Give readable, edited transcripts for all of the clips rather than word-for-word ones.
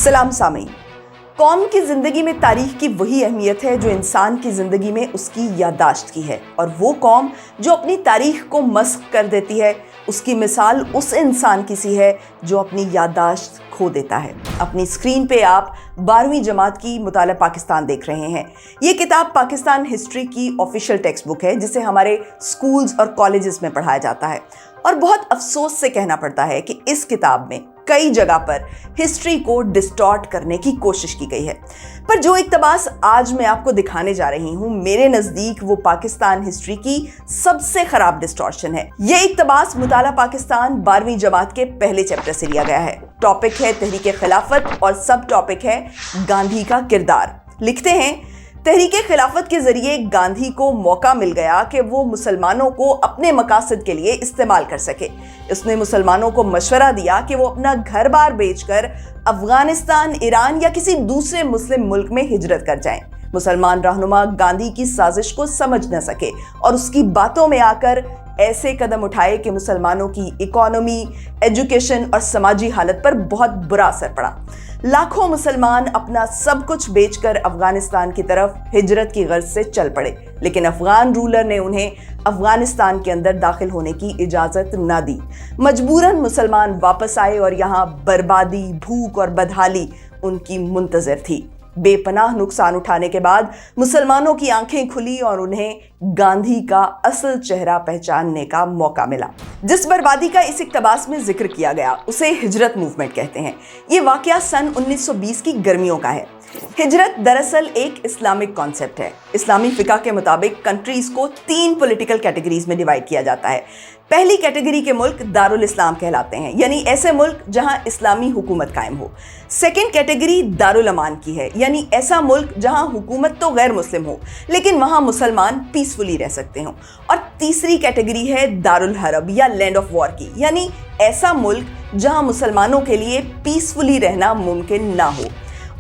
सलाम सामीन। कौम की ज़िंदगी में तारीख की वही अहमियत है जो इंसान की ज़िंदगी में उसकी याददाश्त की है, और वो कौम जो अपनी तारीख को मस्ख कर देती है, उसकी मिसाल उस इंसान की सी है जो अपनी याददाश्त खो देता है। अपनी स्क्रीन पे आप 12वीं जमात की मुताला पाकिस्तान देख रहे हैं। ये किताब पाकिस्तान हिस्ट्री की ऑफिशियल टेक्स्ट बुक है जिसे हमारे स्कूल्स और कॉलेजेस में पढ़ाया जाता है, और बहुत अफसोस से कहना पड़ता है कि इस किताब में कई जगह पर हिस्ट्री को डिस्टॉर्ट करने की कोशिश की गई है। पर जो इक्तबास आज मैं आपको दिखाने जा रही हूँ, मेरे नज़दीक वो पाकिस्तान हिस्ट्री की सबसे ख़राब डिस्टॉर्शन है। ये इक्तबास मुताला पाकिस्तान 12वीं जमात के पहले चैप्टर से लिया गया है। टॉपिक है तहरीक खिलाफत और सब टॉपिक है गांधी का किरदार। लिखते हैं, तहरीक खिलाफत के जरिए गांधी को मौका मिल गया कि वो मुसलमानों को अपने मकासद के लिए इस्तेमाल कर सके। उसने मुसलमानों को मशवरा दिया कि वो अपना घर बार बेचकर अफगानिस्तान, ईरान या किसी दूसरे मुस्लिम मुल्क में हिजरत कर जाएं। मुसलमान रहनुमा गांधी की साजिश को समझ न सके और उसकी बातों में आकर ऐसे कदम उठाए कि मुसलमानों की इकोनॉमी, एजुकेशन और समाजी हालत पर बहुत बुरा असर पड़ा। लाखों मुसलमान अपना सब कुछ बेचकर अफगानिस्तान की तरफ हिजरत की गर्ज से चल पड़े, लेकिन अफगान रूलर ने उन्हें अफगानिस्तान के अंदर दाखिल होने की इजाज़त न दी। मजबूरन मुसलमान वापस आए और यहाँ बर्बादी, भूख और बदहाली उनकी मुंतज़िर थी। बेपनाह नुकसान उठाने के बाद मुसलमानों की आंखें खुली और उन्हें गांधी का असल चेहरा पहचानने का मौका मिला। जिस बर्बादी का इस इक्तबास में जिक्र किया गया उसे हिजरत मूवमेंट कहते हैं। ये वाकया सन 1920 की गर्मियों का है। हिजरत दरअसल एक इस्लामिक कॉन्सेप्ट है। इस्लामी फिका के मुताबिक कंट्रीज को 3 पॉलिटिकल कैटेगरीज में डिवाइड किया जाता है। पहली कैटेगरी के मुल्क दारुल इस्लाम कहलाते हैं, यानी ऐसे मुल्क जहां इस्लामी हुकूमत कायम हो। सेकेंड कैटेगरी दारुल अमान की है, यानी ऐसा मुल्क जहां हुकूमत तो गैर मुस्लिम हो लेकिन वहां मुसलमान पीसफुली रह सकते हो। और तीसरी कैटेगरी है दारुल हरब या लैंड ऑफ वॉर की, यानी ऐसा मुल्क जहां मुसलमानों के लिए पीसफुली रहना मुमकिन ना हो।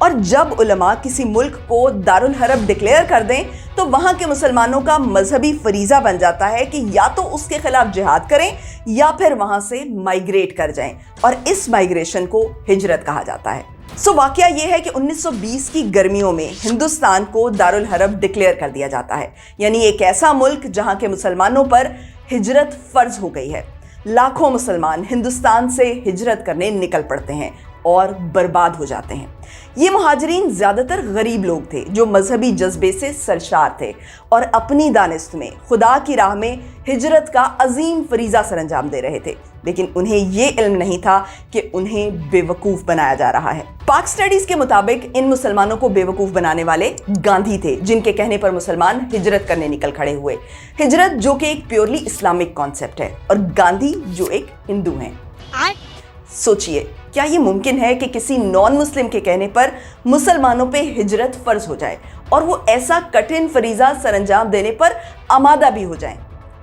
और जब उलमा किसी मुल्क को दारुल हरब डिक्लेयर कर दें तो वहां के मुसलमानों का मजहबी फरीजा बन जाता है कि या तो उसके खिलाफ जिहाद करें या फिर वहां से माइग्रेट कर जाएं, और इस माइग्रेशन को हिजरत कहा जाता है। वाकया यह है कि 1920 की गर्मियों में हिंदुस्तान को दारुल हरब डिक्लेयर कर दिया जाता है, यानी एक ऐसा मुल्क जहां के मुसलमानों पर हिजरत फर्ज हो गई है। लाखों मुसलमान हिंदुस्तान से हिजरत करने निकल पड़ते हैं और बर्बाद हो जाते हैं। ये मुहाजिरीन ज़्यादातर गरीब लोग थे जो मजहबी जज्बे से सरशार थे और अपनी दानिस्त में खुदा की राह में हिजरत का अजीम फरीज़ा सरअंजाम दे रहे थे, लेकिन उन्हें ये इल्म नहीं था कि उन्हें बेवकूफ़ बनाया जा रहा है। पाक स्टडीज़ के मुताबिक इन मुसलमानों को बेवकूफ़ बनाने वाले गांधी थे, जिनके कहने पर मुसलमान हिजरत करने निकल खड़े हुए। हिजरत जो कि एक प्योरली इस्लामिक कॉन्सेप्ट है और गांधी जो एक हिंदू हैं। सोचिए, क्या ये मुमकिन है कि किसी नॉन मुस्लिम के कहने पर मुसलमानों पे हिजरत फर्ज हो जाए और वो ऐसा कठिन फरीज़ा सरअंजाम देने पर आमादा भी हो जाएं?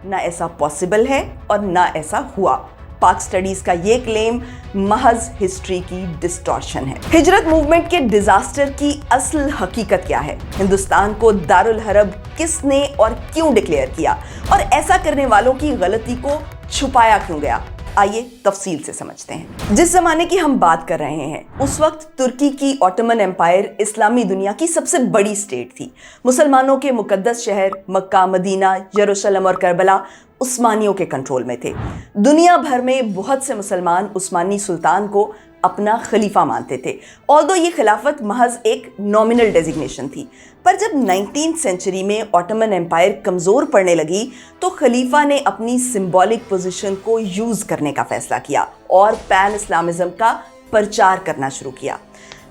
ना ऐसा पॉसिबल है और ना ऐसा हुआ। पाक स्टडीज का ये क्लेम महज हिस्ट्री की डिस्टॉर्शन है। हिजरत मूवमेंट के डिजास्टर की असल हकीकत क्या है? हिंदुस्तान को दारुल हरब किसने और क्यों डिक्लेयर किया, और ऐसा करने वालों की गलती को छुपाया क्यों गया? आइए तफसील से समझते हैं। जिस जमाने की हम बात कर रहे हैं उस वक्त तुर्की की ऑटोमन एम्पायर इस्लामी दुनिया की सबसे बड़ी स्टेट थी। मुसलमानों के मुकद्दस शहर मक्का, मदीना, यरूशलेम और करबला उस्मानियों के कंट्रोल में थे। दुनिया भर में बहुत से मुसलमान उस्मानी सुल्तान को अपना खलीफा मानते थे, ऑल्दो ये खिलाफत महज एक नॉमिनल डेजिग्नेशन थी। पर जब 19th सेंचुरी में ऑटोमन एम्पायर कमज़ोर पड़ने लगी तो खलीफा ने अपनी सिंबॉलिक पोजीशन को यूज़ करने का फैसला किया और पैन इस्लामिज़म का प्रचार करना शुरू किया।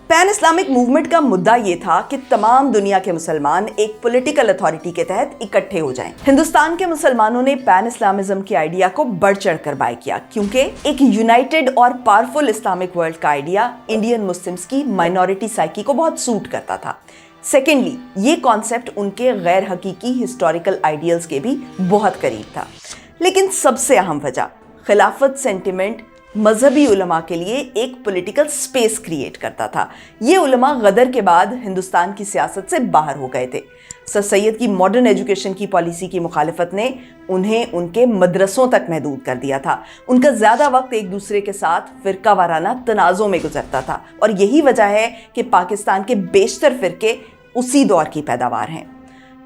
पैन इस्लामिक मूवमेंट का मुद्दा ये था कि तमाम दुनिया के मुसलमान एक पॉलिटिकल अथॉरिटी के तहत इकट्ठे हो जाएं। हिंदुस्तान के मुसलमानों ने पैन इस्लामिज्म के आइडिया को बढ़ चढ़ कर बाय किया, क्योंकि एक यूनाइटेड और पावरफुल इस्लामिक वर्ल्ड का आइडिया इंडियन मुस्लिम्स की माइनॉरिटी साइकी को बहुत सूट करता था। सेकेंडली, ये कॉन्सेप्ट उनके गैर हकीकी हिस्टोरिकल आइडियल्स के भी बहुत करीब था। लेकिन सबसे अहम वजह, खिलाफत सेंटिमेंट मजहबी उलमा के लिए एक पॉलिटिकल स्पेस क्रिएट करता था। ये उलमा गदर के बाद हिंदुस्तान की सियासत से बाहर हो गए थे। सर सैयद की मॉडर्न एजुकेशन की पॉलिसी की मुखालिफत ने उन्हें उनके मदरसों तक महदूद कर दिया था। उनका ज़्यादा वक्त एक दूसरे के साथ फ़िरका वाराना तनाज़ों में गुजरता था और यही वजह है कि पाकिस्तान के बेशतर फ़िरके उसी दौर की पैदावार हैं।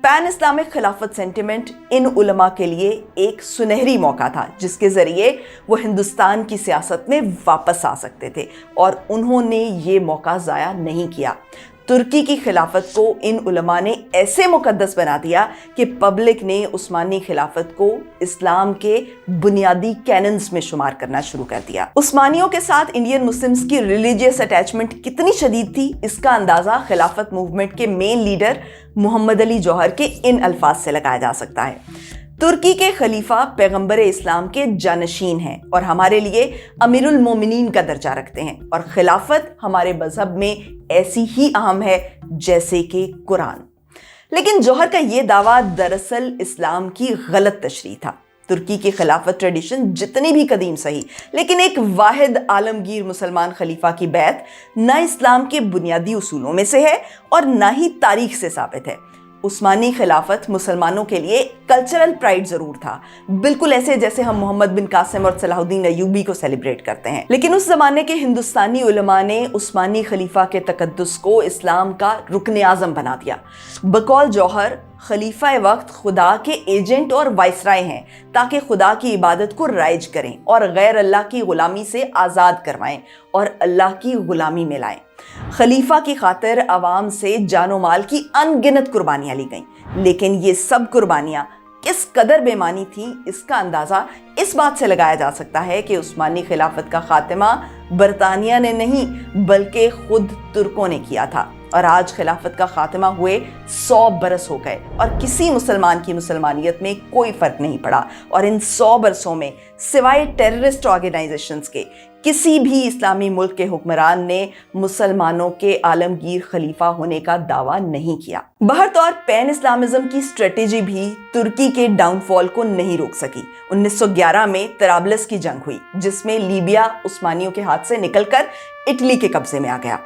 पैन इस्लामिक खिलाफत सेंटिमेंट इन उलमा के लिए एक सुनहरी मौका था जिसके ज़रिए वो हिंदुस्तान की सियासत में वापस आ सकते थे और उन्होंने ये मौका ज़ाया नहीं किया। तुर्की की खिलाफत को इन उलमा ने ऐसे मुकद्दस बना दिया कि पब्लिक ने उस्मानी खिलाफत को इस्लाम के बुनियादी कैनन्स में शुमार करना शुरू कर दिया। उस्मानियों के साथ इंडियन मुस्लिम्स की रिलीजियस अटैचमेंट कितनी शदीद थी, इसका अंदाज़ा खिलाफत मूवमेंट के मेन लीडर मोहम्मद अली जौहर के इन अल्फाज से लगाया जा सकता है। तुर्की के खलीफा पैगंबर इस्लाम के जानशीन हैं और हमारे लिए अमीरुल मोमिनीन का दर्जा रखते हैं और खिलाफत हमारे मजहब में ऐसी ही अहम है जैसे कि कुरान। लेकिन जौहर का ये दावा दरअसल इस्लाम की गलत तशरीह था। तुर्की की खिलाफत ट्रेडिशन जितनी भी कदीम सही, लेकिन एक वाहिद आलमगीर मुसलमान खलीफा की बैत ना इस्लाम के बुनियादी उसूलों में से है और ना ही तारीख से साबित है। उस्मानी खिलाफत मुसलमानों के लिए कल्चरल प्राइड जरूर था, बिल्कुल ऐसे जैसे हम मोहम्मद बिन कासिम और सलाहुद्दीन अय्यूबी को सेलिब्रेट करते हैं। लेकिन उस जमाने के हिंदुस्तानी उलमा ने उस्मानी खलीफा के तकद्दुस को इस्लाम का रुकन आज़म बना दिया। बकौल जौहर खलीफा वक्त खुदा के एजेंट और वाइसराय हैं ताकि खुदा की इबादत को राइज करें और गैर अल्लाह की गुलामी से आज़ाद करवाएं और अल्लाह की गुलामी में लाएं। खलीफा की खातिर अवाम से जानो माल की अनगिनत कुर्बानियां ली गईं, लेकिन ये सब कुर्बानियां किस कदर बेमानी थी इसका अंदाज़ा इस बात से लगाया जा सकता है कि उस्मानी खिलाफत का खात्मा बरतानिया ने नहीं बल्कि खुद तुर्कों ने किया था और आज खिलाफत का खात्मा हुए 100 बरस हो गए और किसी मुसलमान की मुसलमानियत में कोई फ़र्क नहीं पड़ा और इन 100 बरसों में सिवाय टेररिस्ट ऑर्गेनाइजेशंस के किसी भी इस्लामी मुल्क के हुक्मरान ने मुसलमानों के आलमगीर खलीफा होने का दावा नहीं किया। बहरतौर पैन इस्लामिज्म की स्ट्रेटेजी भी तुर्की के डाउनफॉल को नहीं रोक सकी। 1911 में तराबलस की जंग हुई जिसमें लीबिया उस्मानियों के हाथ से निकलकर इटली के कब्जे में आ गया।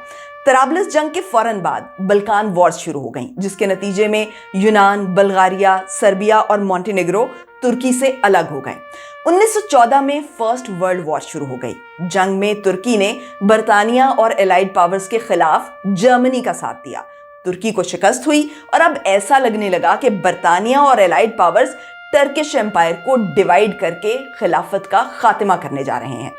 तराबलस जंग के फौरन बाद बल्कान वॉर्स शुरू हो गईं, जिसके नतीजे में यूनान, बल्गारिया, सर्बिया और मॉन्टेनेग्रो तुर्की से अलग हो गए। 1914 में फर्स्ट वर्ल्ड वॉर शुरू हो गई। जंग में तुर्की ने बरतानिया और एलाइड पावर्स के खिलाफ जर्मनी का साथ दिया। तुर्की को शिकस्त हुई और अब ऐसा लगने लगा कि बरतानिया और एलाइड पावर्स टर्किश एम्पायर को डिवाइड करके खिलाफत का खात्मा करने जा रहे हैं।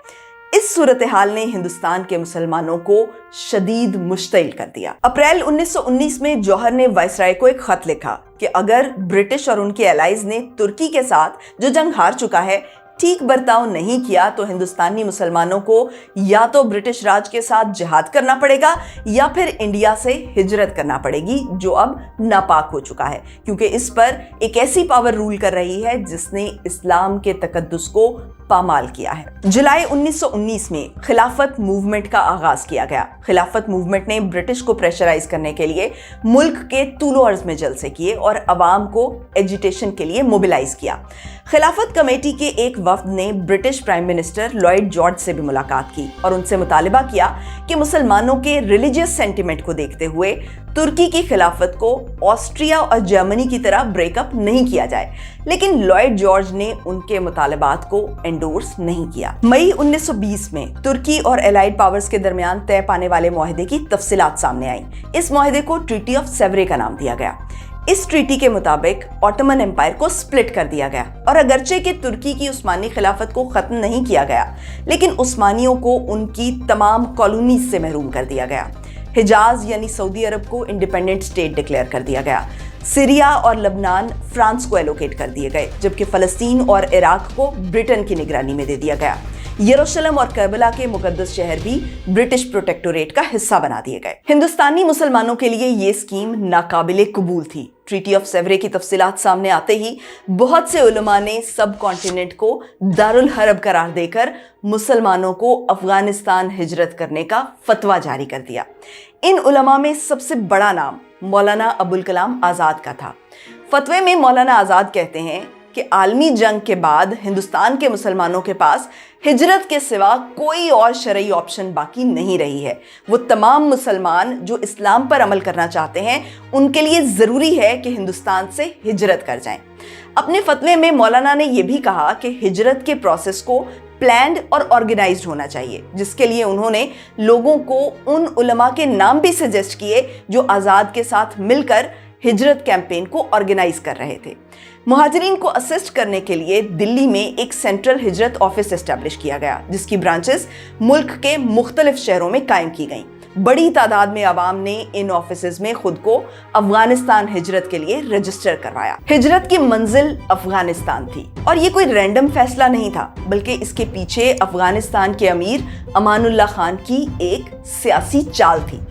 इस सूरत हाल ने हिंदुस्तान के मुसलमानों को शदीद मुश्तिल कर दिया। अप्रैल 1919 में जौहर ने वाइसराय को एक खत लिखा कि अगर ब्रिटिश और उनके एलाइज ने तुर्की के साथ जो जंग हार चुका है ठीक बर्ताव नहीं किया तो हिंदुस्तानी मुसलमानों को या तो ब्रिटिश राज के साथ जिहाद करना पड़ेगा या फिर इंडिया से हिजरत करना पड़ेगी जो अब नापाक हो चुका है, क्योंकि इस पर एक ऐसी पावर रूल कर रही है जिसने इस्लाम के तकद्दुस को पामाल किया है। जुलाई 1919 में खिलाफत मूवमेंट का आगाज किया गया। खिलाफत मूवमेंट ने ब्रिटिश को प्रेशराइज करने के लिए मुल्क के तूलो अर्ज में जलसे किए और अवाम को एजिटेशन के लिए मोबिलाइज किया। खिलाफत कमेटी के एक वफ्द ने British prime minister Lloyd George से भी मुलाकात की और उनसे मुतालिबा किया कि मुसलमानों के रिलीजियस सेंटिमेंट को देखते हुए तुर्की की खिलाफत को ऑस्ट्रिया और जर्मनी की तरह ब्रेकअप नहीं किया जाए, लेकिन लॉयड जॉर्ज ने उनके मुतालबात को एंडोर्स नहीं किया। मई 1920 में तुर्की और एलाइड पावर्स के दरमियान तय पाने वाले मुआहदे की तफसीलात सामने आई। इस मुआहदे को ट्रीटी ऑफ सेवरे का नाम दिया गया। इस ट्रीटी के मुताबिक ऑटोमन एम्पायर को स्प्लिट कर दिया गया और अगरचे कि तुर्की की उस्मानी खिलाफत को खत्म नहीं किया गया, लेकिन उस्मानियों को उनकी तमाम कॉलोनीज से महरूम कर दिया गया। हिजाज यानी सऊदी अरब को इंडिपेंडेंट स्टेट डिक्लेयर कर दिया गया। सीरिया और लबनान फ्रांस को एलोकेट कर दिए गए, जबकि फलस्तीन और इराक को ब्रिटेन की निगरानी में दे दिया गया। यरूशलेम और करबला के मुकद्दस शहर भी ब्रिटिश प्रोटेक्टोरेट का हिस्सा बना दिए गए। हिंदुस्तानी मुसलमानों के लिए ये स्कीम नाकाबिले कबूल थी। ट्रीटी ऑफ सेवरे की तफसीलात सामने आते ही बहुत से उलमा ने सब कॉन्टिनेंट को दारुल हरब करार देकर मुसलमानों को अफगानिस्तान हिजरत करने का फतवा जारी कर दिया। इन उलमा में सबसे बड़ा नाम मौलाना अबुल कलाम आज़ाद का था। फतवे में मौलाना आज़ाद कहते हैं کہ عالمی जंग के बाद हिंदुस्तान के मुसलमानों के पास हिजरत के सिवा कोई और शरई ऑप्शन बाकी नहीं रही है। वो तमाम मुसलमान जो इस्लाम पर अमल करना चाहते हैं, उनके लिए ज़रूरी है कि हिंदुस्तान से हिजरत कर जाएं। अपने फतवे में मौलाना ने यह भी कहा कि हिजरत के प्रोसेस को प्लान्ड और ऑर्गेनाइज्ड होना चाहिए, जिसके लिए उन्होंने लोगों को उन उलमा के नाम भी सजेस्ट किए जो आज़ाद के साथ मिलकर हिजरत कैंपेन को ऑर्गेनाइज कर रहे थे। मुहाजिरीन को असिस्ट करने के लिए दिल्ली में एक सेंट्रल हिजरत ऑफिस एस्टैब्लिश किया गया, जिसकी ब्रांचेस मुल्क के मुख्तलिफ शहरों में कायम की गईं। बड़ी तादाद में आवाम ने इन ऑफिसेज में खुद को अफगानिस्तान हिजरत के लिए रजिस्टर करवाया। हिजरत की मंजिल अफगानिस्तान थी और ये कोई रैंडम फैसला नहीं था, बल्कि इसके पीछे अफगानिस्तान के अमीर अमानुल्लाह खान की एक सियासी चाल थी।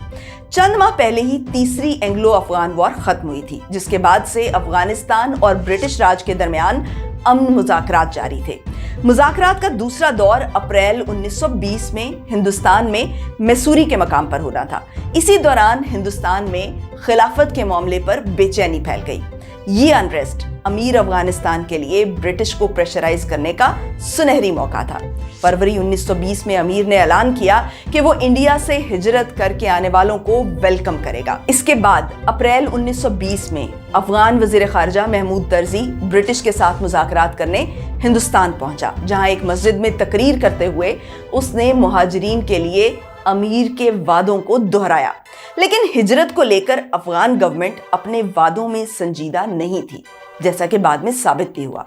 चंद माह पहले ही तीसरी एंग्लो अफगान वॉर खत्म हुई थी, जिसके बाद से अफगानिस्तान और ब्रिटिश राज के दरमियान अमन मुज़ाकरात जारी थे। मुज़ाकरात का दूसरा दौर अप्रैल 1920 में हिंदुस्तान में मैसूरी के मकाम पर होना था। इसी दौरान हिंदुस्तान में खिलाफत के मामले पर बेचैनी फैल गई। ये अनरेस्ट अमीर अफगानिस्तान के लिए ब्रिटिश को प्रेशराइज करने का सुनहरी मौका था। फरवरी 1920 में अमीर ने ऐलान किया कि वो इंडिया से हिजरत करके आने वालों को वेलकम करेगा। इसके बाद अप्रैल 1920 में अफगान वजीर खारजा महमूद तर्जी ब्रिटिश के साथ मुज़ाकरात करने हिंदुस्तान पहुंचा, जहां एक मस्जिद में तकरीर करते हुए उसने मुहाजिरीन के लिए अमीर के वादों को दोहराया। लेकिन हिजरत को लेकर अफगान गवर्नमेंट अपने वादों में संजीदा नहीं थी, जैसा कि बाद में साबित भी हुआ।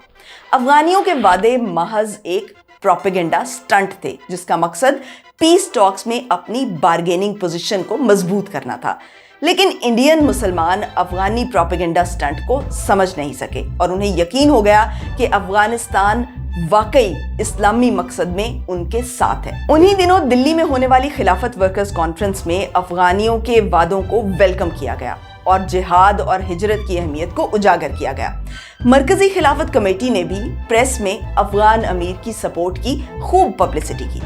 अफगानियों के वादे महज एक प्रोपेगेंडा स्टंट थे, जिसका मकसद पीस टॉक्स में अपनी बार्गेनिंग पोजीशन को मजबूत करना था। लेकिन इंडियन मुसलमान अफगानी प्रोपेगेंडा स्टंट को समझ नहीं सके और उन्हें यकीन हो गया कि अफगानिस्तान वाकई इस्लामी मकसद में उनके साथ है। उन्हीं दिनों दिल्ली में होने वाली खिलाफत वर्कर्स कॉन्फ्रेंस में अफगानियों के वादों को वेलकम किया गया और जिहाद और हिजरत की अहमियत को उजागर किया गया। मरकजी खिलाफत कमेटी ने भी प्रेस में अफगान अमीर की सपोर्ट की खूब पब्लिसिटी की।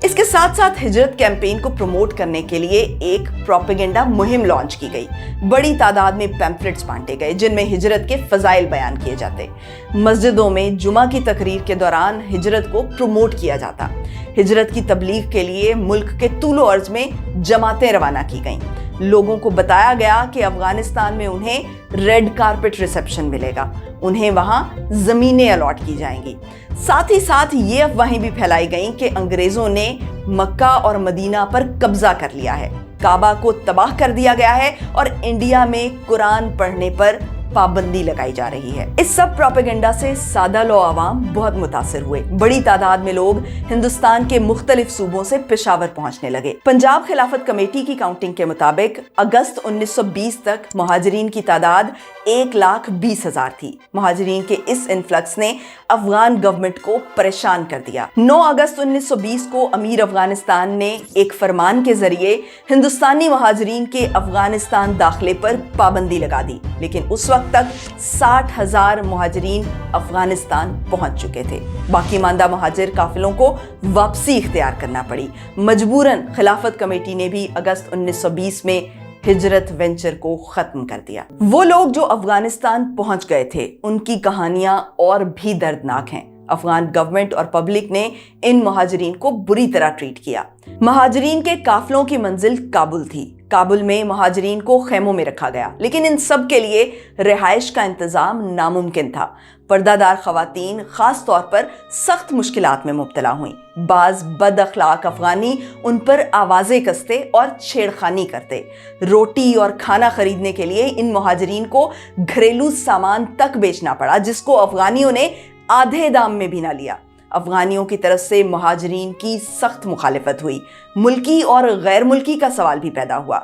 इसके साथ साथ हिजरत कैंपेन को प्रमोट करने के लिए एक प्रोपेगेंडा मुहिम लॉन्च की गई। बड़ी तादाद में पैम्फलेट्स बांटे गए, जिनमें हिजरत के फजाइल बयान किए जाते। मस्जिदों में जुमा की तकरीर के दौरान हिजरत को प्रमोट किया जाता। हिजरत की तबलीग के लिए मुल्क के तूलो अर्ज में जमातें रवाना की गईं। लोगों को बताया गया कि अफगानिस्तान में उन्हें रेड कारपेट रिसेप्शन मिलेगा, उन्हें वहां जमीनें अलॉट की जाएंगी। साथ ही साथ ये अफवाहें भी फैलाई गईं कि अंग्रेजों ने मक्का और मदीना पर कब्जा कर लिया है, काबा को तबाह कर दिया गया है और इंडिया में कुरान पढ़ने पर पाबंदी लगाई जा रही है। इस सब प्रोपेगेंडा से सादा लो आवाम बहुत मुतासिर हुए। बड़ी तादाद में लोग हिंदुस्तान के मुख्तलिफ सूबों से पेशावर पहुंचने लगे। पंजाब खिलाफत कमेटी की काउंटिंग के मुताबिक अगस्त 1920 तक मुहाजिरीन की तादाद 1,20,000 थी। मुहाजिरीन के इस इन्फ्लक्स ने अफगान गवर्नमेंट को परेशान कर दिया। 9 अगस्त 1920 को अमीर अफगानिस्तान ने एक फरमान के जरिए हिंदुस्तानी मुहाजिरीन के अफगानिस्तान दाखिले पर पाबंदी लगा दी, लेकिन उस वक्त तक 60,000 मुहाजिरीन अफगानिस्तान पहुंच चुके थे। बाकी मांदा मुहाजिर काफिलों को वापसी इख्तियार करना पड़ी। मजबूरन खिलाफत कमेटी ने भी अगस्त 1920 में हिजरत वेंचर को खत्म कर दिया। वो लोग जो अफगानिस्तान पहुंच गए थे, उनकी कहानियां और भी दर्दनाक हैं। अफगान गवर्नमेंट और पब्लिक ने इन मुहाजिरीन को बुरी तरह ट्रीट किया। मुहाजिरीन के काफिलों की मंजिल काबुल थी। काबुल में मुहाजिरीन को खेमों में रखा गया, लेकिन इन सब के लिए रिहाइश का इंतजाम नामुमकिन था। पर्दादार खवातीन खास तौर पर सख्त मुश्किलात में मुब्तला हुई। बाज बद अखलाक अफगानी उन पर आवाज़ें कसते और छेड़खानी करते। रोटी और खाना खरीदने के लिए इन मुहाजिरीन को घरेलू सामान तक बेचना पड़ा, जिसको अफगानियों ने आधे दाम में भी ना लिया। अफगानियों की तरफ से मुहाजिरीन की सख्त मुखालिफत हुई। मुल्की और गैर मुल्की का सवाल भी पैदा हुआ।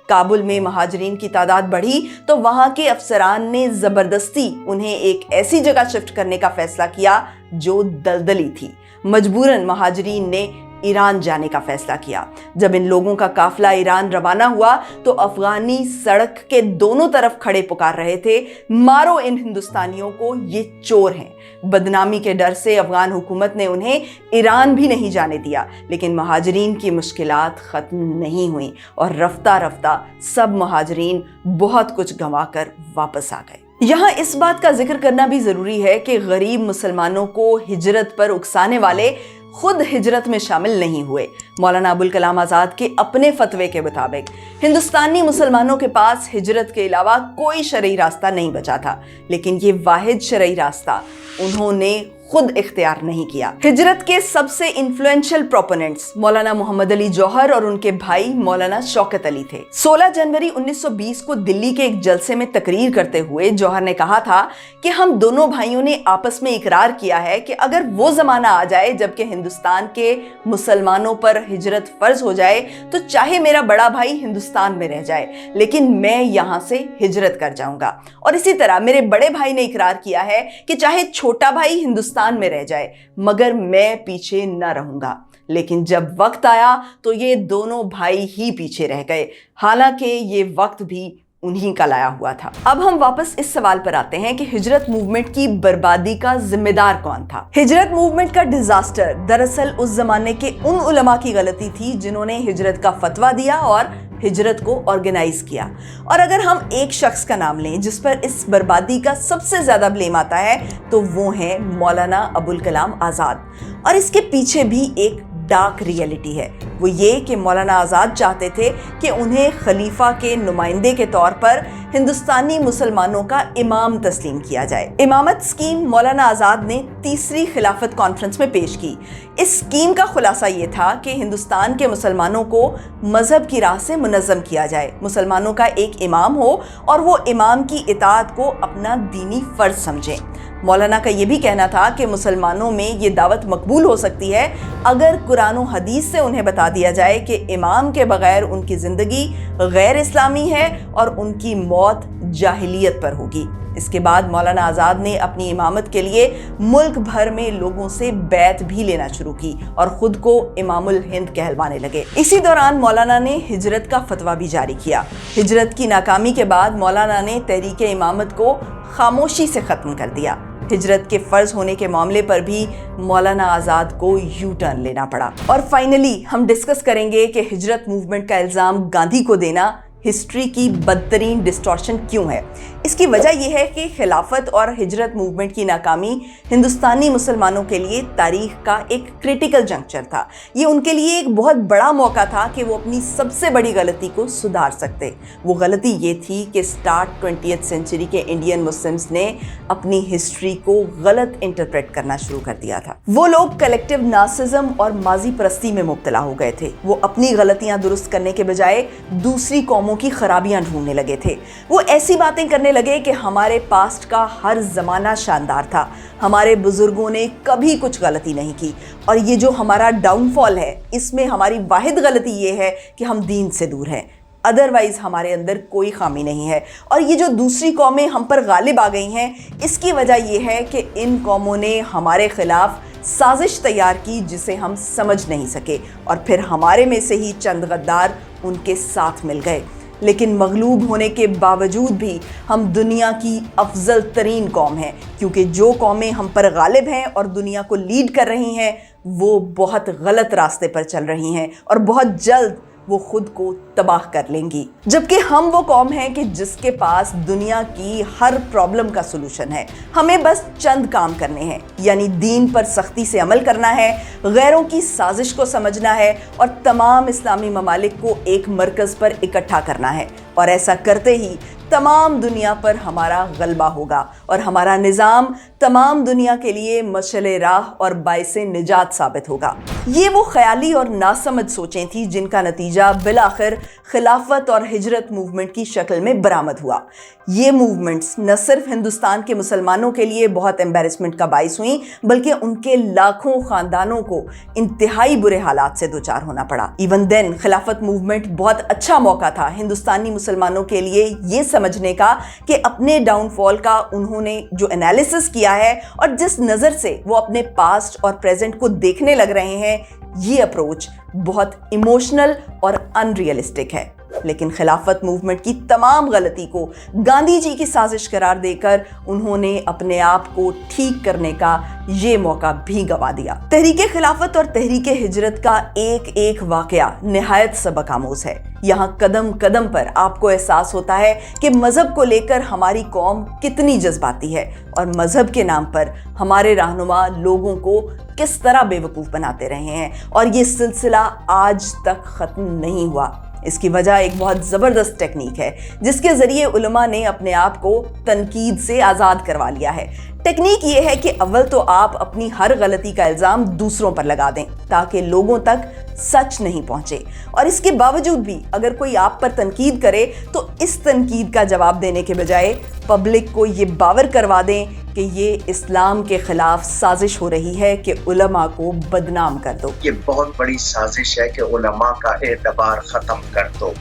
काबुल में मुहाजिरीन की तादाद बढ़ी तो वहां के अफसरान ने ज़बरदस्ती उन्हें एक ऐसी जगह शिफ्ट करने का फैसला किया जो दलदली थी। मजबूरन मुहाजिरीन ने ईरान जाने का फैसला किया। जब इन लोगों का काफिला ईरान रवाना हुआ तो अफगानी सड़क के दोनों तरफ खड़े पुकार रहे थे, मारो इन हिंदुस्तानियों को, ये चोर हैं। बदनामी के डर से अफगान हुकूमत ने उन्हें ईरान भी नहीं जाने दिया। लेकिन मुहाजिरीन की मुश्किलात ख़त्म नहीं हुई और रफ्ता रफ्ता सब मुहाजिरीन बहुत कुछ गंवा कर वापस आ गए। यहाँ इस बात का जिक्र करना भी जरूरी है कि गरीब मुसलमानों को हिजरत पर उकसाने वाले खुद हिजरत में शामिल नहीं हुए। मौलाना अबुल कलाम आज़ाद के अपने फतवे के मुताबिक हिंदुस्तानी मुसलमानों के पास हिजरत के अलावा कोई शरई रास्ता नहीं बचा था, लेकिन ये वाहिद शरई रास्ता उन्होंने खुद इख्तियार नहीं किया। हिजरत के सबसे इन्फ्लुएंशियल प्रोपोनेंट्स मौलाना मोहम्मद अली जौहर और उनके भाई मौलाना शौकत अली थे। 16 जनवरी 1920 को दिल्ली के एक जलसे में तकरीर करते हुए जौहर ने कहा था कि हम दोनों भाइयों ने आपस में इकरार किया है कि अगर वो जमाना आ जाए जबकि हिंदुस्तान के मुसलमानों पर हिजरत फर्ज हो जाए तो चाहे मेरा बड़ा भाई हिंदुस्तान में रह जाए, लेकिन मैं यहाँ से हिजरत कर जाऊंगा। और इसी तरह मेरे बड़े भाई ने इकरार किया है कि चाहे छोटा भाई हिंदुस्तान में रह जाए मगर मैं पीछे न रहूंगा। लेकिन जब वक्त आया तो ये दोनों भाई ही पीछे रह गए, हालांकि ये वक्त भी उन्हीं का लाया हुआ था। अब हम वापस इस सवाल पर आते हैं कि हिजरत मूवमेंट की बर्बादी का जिम्मेदार कौन था। हिजरत मूवमेंट का डिजास्टर दरअसल उस जमाने के उन उलमा की गलती थी जिन्होंने हिजरत का फतवा दिया और हिजरत को ऑर्गेनाइज किया। और अगर हम एक शख्स का नाम लें जिस पर इस बर्बादी का सबसे ज्यादा ब्लेम आता है तो वो है मौलाना अबुल कलाम आज़ाद। और इसके पीछे भी एक डार्क रियलिटी है, वो ये कि मौलाना आज़ाद चाहते थे कि उन्हें खलीफा के नुमाइंदे के तौर पर हिंदुस्तानी मुसलमानों का इमाम तस्लीम किया जाए। इमामत स्कीम मौलाना आज़ाद ने तीसरी खिलाफत कॉन्फ्रेंस में पेश की। इस स्कीम का खुलासा ये था कि हिंदुस्तान के मुसलमानों को मजहब की राह से मुनज़्ज़म किया जाए, मुसलमानों का एक इमाम हो और वो इमाम की इताअत को अपना दीनी फ़र्ज समझें। मौलाना का ये भी कहना था कि मुसलमानों में ये दावत मकबूल हो सकती है अगर कुरान और हदीस से उन्हें बता दिया जाए कि इमाम के बगैर उनकी ज़िंदगी गैर इस्लामी है और उनकी मौत जाहिलियत पर होगी। इसके बाद मौलाना आज़ाद ने अपनी इमामत के लिए मुल्क भर में लोगों से बैत भी लेना शुरू की और खुद को इमामुल हिंद कहलवाने लगे। इसी दौरान मौलाना ने हिजरत का फतवा भी जारी किया। हिजरत की नाकामी के बाद मौलाना ने तहरीक इमामत को खामोशी से ख़त्म कर दिया। हिजरत के फ़र्ज होने के मामले पर भी मौलाना आज़ाद को यू टर्न लेना पड़ा। और फाइनली हम डिस्कस करेंगे कि हिजरत मूवमेंट का इल्ज़ाम गांधी को देना हिस्ट्री की बदतरीन डिस्टॉर्शन क्यों है। इसकी वजह यह है कि खिलाफत और हिजरत मूवमेंट की नाकामी हिंदुस्तानी मुसलमानों के लिए तारीख का एक क्रिटिकल जंक्चर था। ये उनके लिए एक बहुत बड़ा मौका था कि वो अपनी सबसे बड़ी गलती को सुधार सकते। वो गलती ये थी कि स्टार्ट 20th सेंचुरी के इंडियन मुस्लिम्स ने अपनी हिस्ट्री को गलत इंटरप्रेट करना शुरू कर दिया था। वो लोग कलेक्टिव नार्सिज्म और माजी परस्ती में मुब्तला हो गए थे। वो अपनी गलतियां दुरुस्त करने के बजाय दूसरी कौमों की खराबियां ढूंढने लगे थे। वो ऐसी बातें करने लगे कि हमारे पास्ट का हर जमाना शानदार था, हमारे बुजुर्गों ने कभी कुछ गलती नहीं की और ये जो हमारा डाउनफॉल है इसमें हमारी वाहिद गलती ये है कि हम दीन से दूर हैं, अदरवाइज हमारे अंदर कोई खामी नहीं है। और ये जो दूसरी कौमें हम पर गालिब आ गई हैं इसकी वजह यह है कि इन कौमों ने हमारे खिलाफ साजिश तैयार की जिसे हम समझ नहीं सके और फिर हमारे में से ही चंद गद्दार उनके साथ मिल गए। लेकिन मगलूब होने के बावजूद भी हम दुनिया की अफजल तरीन कौम हैं, क्योंकि जो कौमें हम पर गालिब हैं और दुनिया को लीड कर रही हैं वो बहुत गलत रास्ते पर चल रही हैं और बहुत जल्द वो खुद को तबाह कर लेंगी। जबकि हम वो कौम हैं कि जिसके पास दुनिया की हर प्रॉब्लम का सलूशन है। हमें बस चंद काम करने हैं, यानी दीन पर सख्ती से अमल करना है, गैरों की साजिश को समझना है और तमाम इस्लामी ममालिक को एक मरकज़ पर इकट्ठा करना है। और ऐसा करते ही तमाम दुनिया पर हमारा गलबा होगा और हमारा निज़ाम तमाम दुनिया के लिए मशअले राह और बाइसे निजात साबित होगा। ये वो ख्याली और नासमझ सोचें थी जिनका नतीजा बिलाखिर खिलाफत और हिजरत मूवमेंट की शक्ल में बरामद हुआ। ये मूवमेंट्स न सिर्फ हिंदुस्तान के मुसलमानों के लिए बहुत एम्बेरसमेंट का बाइस हुई, बल्कि उनके लाखों ख़ानदानों को इंतहाई बुरे हालात से दोचार होना पड़ा। इवन देन खिलाफत मूवमेंट बहुत अच्छा मौका था हिंदुस्तानी मुसलमानों के लिए ये समझने का कि अपने डाउनफॉल का उन्होंने जो एनालिसिस किया है और जिस नज़र से वो अपने पास्ट और प्रेजेंट को देखने लग रहे हैं, ये अप्रोच बहुत इमोशनल और अनरियलिस्टिक है। लेकिन खिलाफत मूवमेंट की तमाम गलती को गांधी जी की साजिश करार देकर उन्होंने अपने आप को ठीक करने का ये मौका भी गंवा दिया। तहरीके खिलाफत और तहरीके हिजरत का एक एक वाकया निहायत सबक आमोज है। यहाँ कदम कदम पर आपको एहसास होता है कि मजहब को लेकर हमारी कौम कितनी जज्बाती है और मजहब के नाम पर हमारे रहनुमा लोगों को किस तरह बेवकूफ़ बनाते रहे हैं और ये सिलसिला आज तक ख़त्म नहीं हुआ। इसकी वजह एक बहुत ज़बरदस्त टेक्निक है जिसके ज़रिए उलमा ने अपने आप को तनकीद से आज़ाद करवा लिया है। टेक्निक ये है कि अव्वल तो आप अपनी हर गलती का इल्ज़ाम दूसरों पर लगा दें ताकि लोगों तक सच नहीं पहुंचे, और इसके बावजूद भी अगर कोई आप पर तनकीद करे तो इस तनकीद का जवाब देने के बजाय पब्लिक को ये बावर करवा दें कि ये इस्लाम के खिलाफ साजिश हो रही है कि उलमा को बदनाम कर दो। ये बहुत बड़ी साजिश है कि उलमा का एतबार ख़त्म कर दो,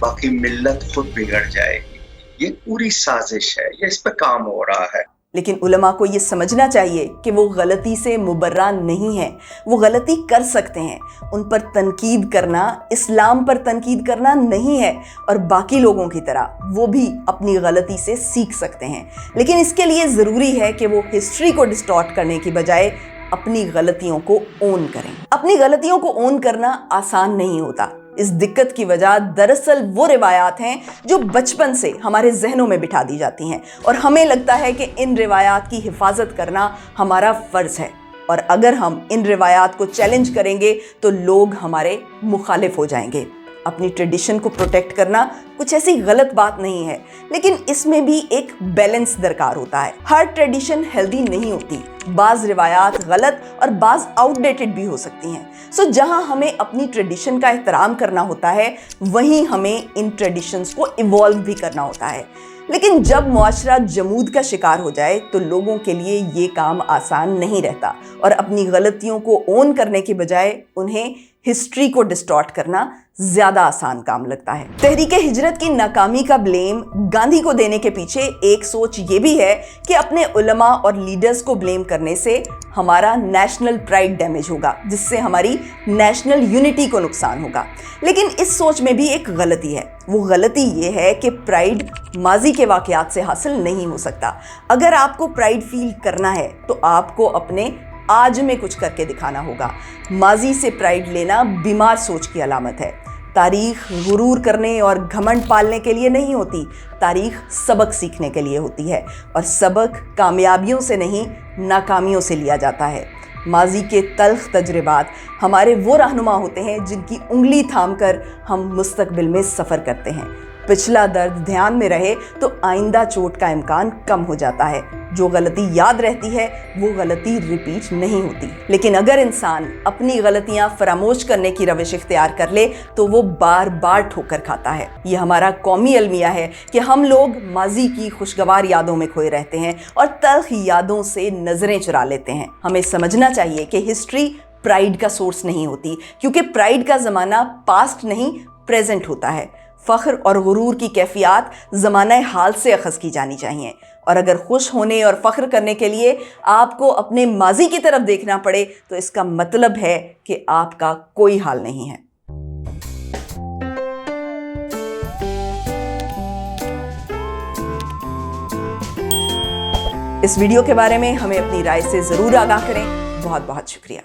बाकी मिल्लत खुद बिगड़ जाएगी। ये पूरी साजिश है, ये इस पे काम हो रहा है। लेकिन उलमा को ये समझना चाहिए कि वो गलती से मुबर्रा नहीं है, वो गलती कर सकते हैं। उन पर तनकीद करना इस्लाम पर तनकीद करना नहीं है, और बाकी लोगों की तरह वो भी अपनी गलती से सीख सकते हैं। लेकिन इसके लिए ज़रूरी है कि वो हिस्ट्री को डिस्टॉर्ट करने की बजाय अपनी गलतियों को ओन करें। अपनी गलतियों को ओन करना आसान नहीं होता। इस दिक्कत की वजह दरअसल वो रिवायात हैं जो बचपन से हमारे जहनों में बिठा दी जाती हैं और हमें लगता है कि इन रिवायात की हिफाजत करना हमारा फ़र्ज़ है, और अगर हम इन रिवायात को चैलेंज करेंगे तो लोग हमारे मुखालिफ हो जाएंगे। अपनी ट्रेडिशन को प्रोटेक्ट करना कुछ ऐसी गलत बात नहीं है, लेकिन इसमें भी एक बैलेंस दरकार होता है। हर ट्रेडिशन हेल्दी नहीं होती, बाज़ रिवायात गलत और बाज़ आउटडेटेड भी हो सकती हैं। सो जहां हमें अपनी ट्रेडिशन का एहतराम करना होता है, वहीं हमें इन ट्रेडिशंस को इवॉल्व भी करना होता है। लेकिन जब मुआशरा जमूद का शिकार हो जाए तो लोगों के लिए ये काम आसान नहीं रहता, और अपनी गलतियों को ओन करने के बजाय उन्हें हिस्ट्री को डिस्टॉर्ट करना ज़्यादा आसान काम लगता है। तहरीके हिजरत की नाकामी का ब्लेम गांधी को देने के पीछे एक सोच ये भी है कि अपने उलमा और लीडर्स को ब्लेम करने से हमारा नेशनल प्राइड डैमेज होगा, जिससे हमारी नेशनल यूनिटी को नुकसान होगा। लेकिन इस सोच में भी एक गलती है। वो गलती ये है कि प्राइड माजी के वाक़यात से हासिल नहीं हो सकता। अगर आपको प्राइड फील करना है तो आपको अपने आज में कुछ करके दिखाना होगा। माजी से प्राइड लेना बीमार सोच की अलामत है। तारीख गुरूर करने और घमंड पालने के लिए नहीं होती, तारीख सबक सीखने के लिए होती है, और सबक कामयाबियों से नहीं नाकामियों से लिया जाता है। माजी के तल्ख तजर्बात हमारे वो रहनुमा होते हैं जिनकी उंगली थामकर हम मुस्तकबिल में सफ़र करते हैं। पिछला दर्द ध्यान में रहे तो आइंदा चोट का इम्कान कम हो जाता है। जो गलती याद रहती है वो गलती रिपीट नहीं होती। लेकिन अगर इंसान अपनी गलतियां फरामोश करने की रविश इख्तियार कर ले तो वो बार बार ठोकर खाता है। ये हमारा कौमी अलमिया है कि हम लोग माजी की खुशगवार यादों में खोए रहते हैं और तल्ख यादों से नज़रें चुरा लेते हैं। हमें समझना चाहिए कि हिस्ट्री प्राइड का सोर्स नहीं होती, क्योंकि प्राइड का ज़माना पास्ट नहीं प्रेजेंट होता है। फ़ख्र और गुरूर की कैफियत ज़माना हाल से अखज़ की जानी चाहिए, और अगर खुश होने और फ़ख्र करने के लिए आपको अपने माजी की तरफ देखना पड़े तो इसका मतलब है कि आपका कोई हाल नहीं है। इस वीडियो के बारे में हमें अपनी राय से ज़रूर आगाह करें। बहुत बहुत शुक्रिया।